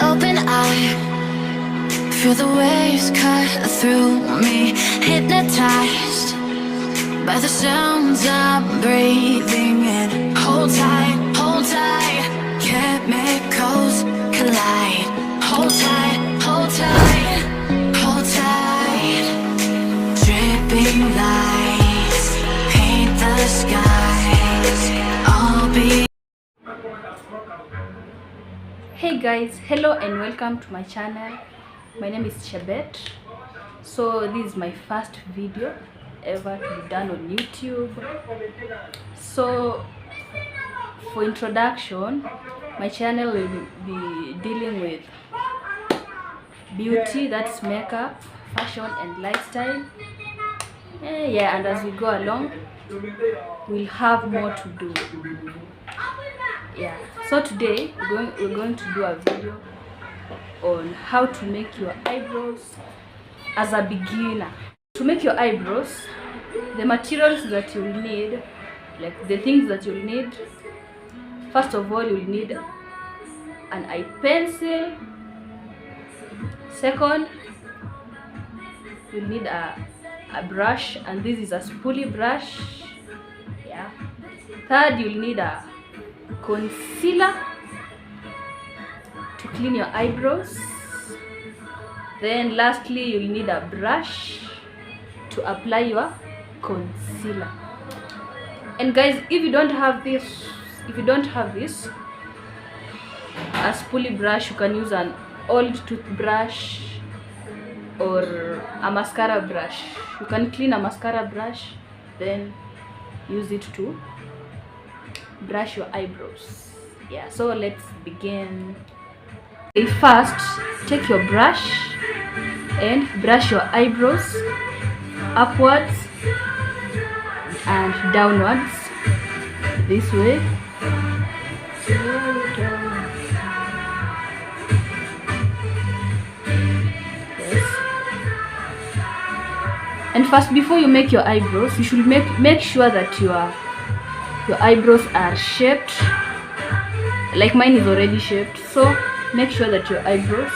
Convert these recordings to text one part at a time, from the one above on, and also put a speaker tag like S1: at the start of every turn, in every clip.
S1: open eye, feel the waves cut through me, hypnotized by the sounds I'm breathing in. Hold tight, chemicals collide. Hold tight, hold tight, hold tight. Dripping lights paint the skies. I'll be.
S2: Hey guys, hello and welcome to my channel. My name is Chebet. So this is my first video ever to be done on YouTube. So for introduction, my channel will be dealing with beauty, that's makeup, fashion and lifestyle. Yeah, and as we go along, we'll have more to do. Yeah, so today we're going to do a video on how to make your eyebrows as a beginner. To make your eyebrows, the materials that you'll need, like the things that you'll need, first of all you'll need an eye pencil. Second, you'll need a brush, and this is a spoolie brush. Yeah. Third, you'll need a concealer to clean your eyebrows. Then lastly, you'll need a brush to apply your concealer. And guys, if you don't have this, a spoolie brush, you can use an old toothbrush or a mascara brush. You can clean a mascara brush, then use it to brush your eyebrows. Yeah, so let's begin. Okay, first take your brush and brush your eyebrows upwards and downwards this way. Yes. And first, before you make your eyebrows, you should make sure that your eyebrows are shaped. Like mine is already shaped, so make sure that your eyebrows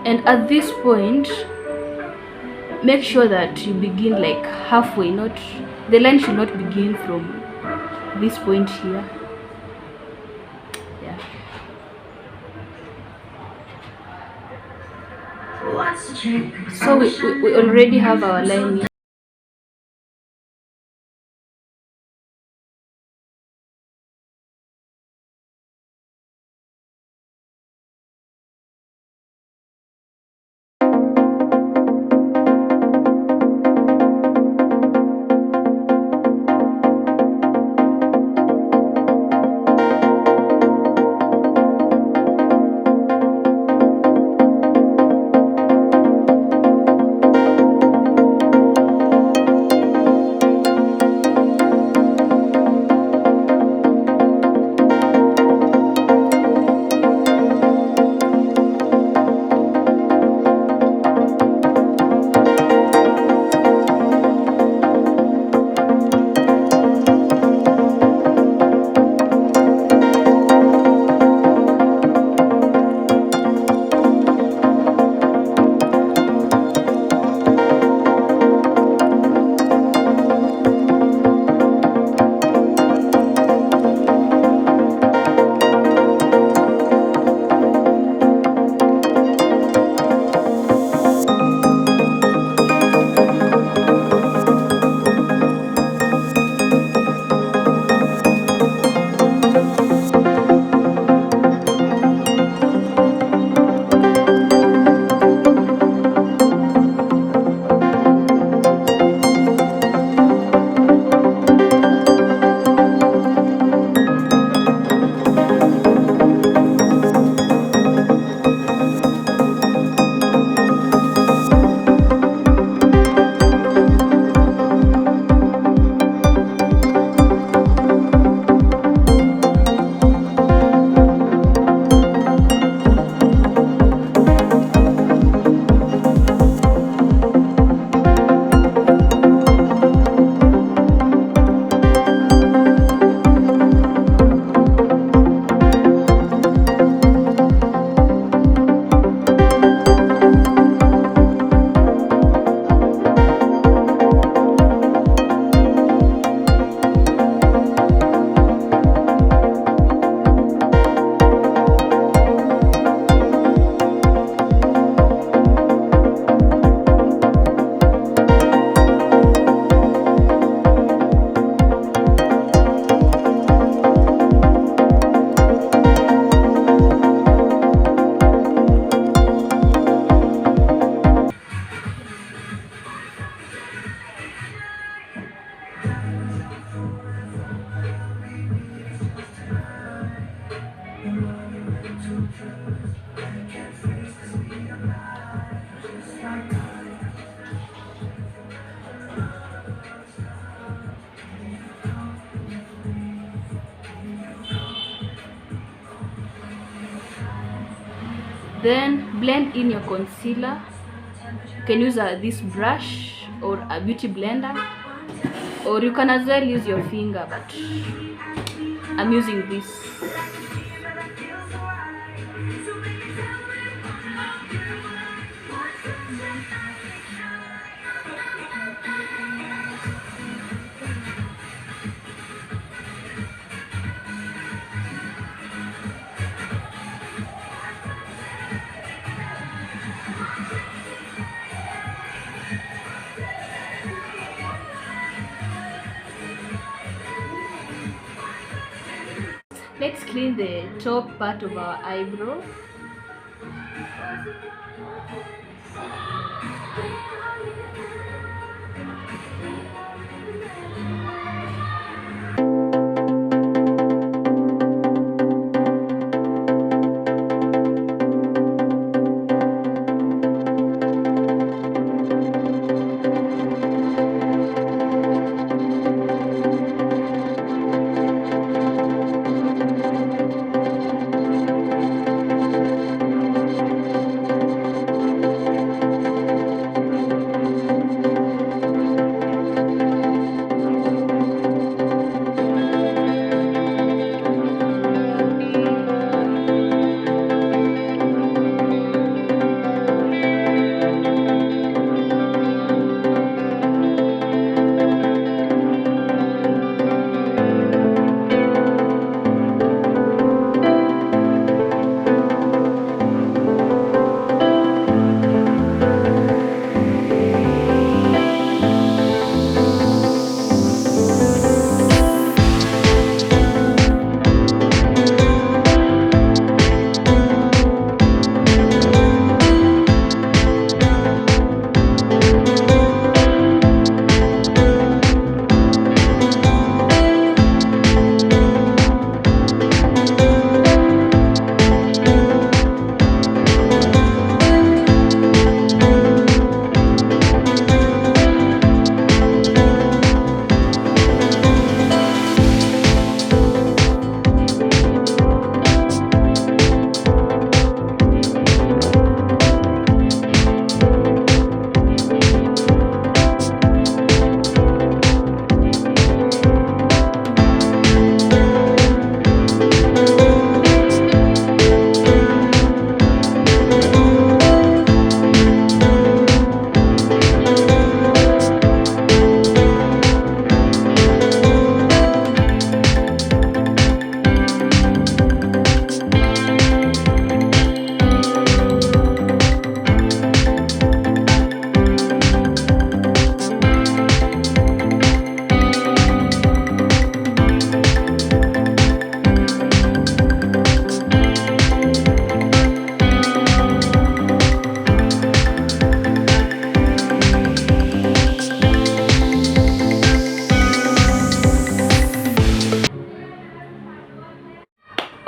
S2: and at this point make sure that you begin like halfway, not the line should not begin from this point here. Yeah, so we already have our line here. Then blend in your concealer. You can use this brush or a beauty blender, or you can as well use your finger, but I'm using this. Let's clean the top part of our eyebrow.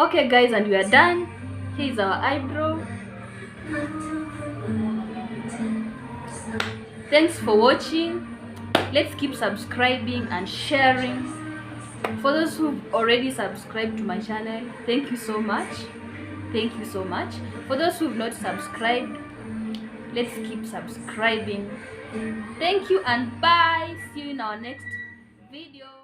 S2: Okay guys, and we are done. Here is our eyebrow. Thanks for watching. Let's keep subscribing and sharing. For those who've already subscribed to my channel, thank you so much. Thank you so much. For those who've not subscribed, let's keep subscribing. Thank you and bye. See you in our next video.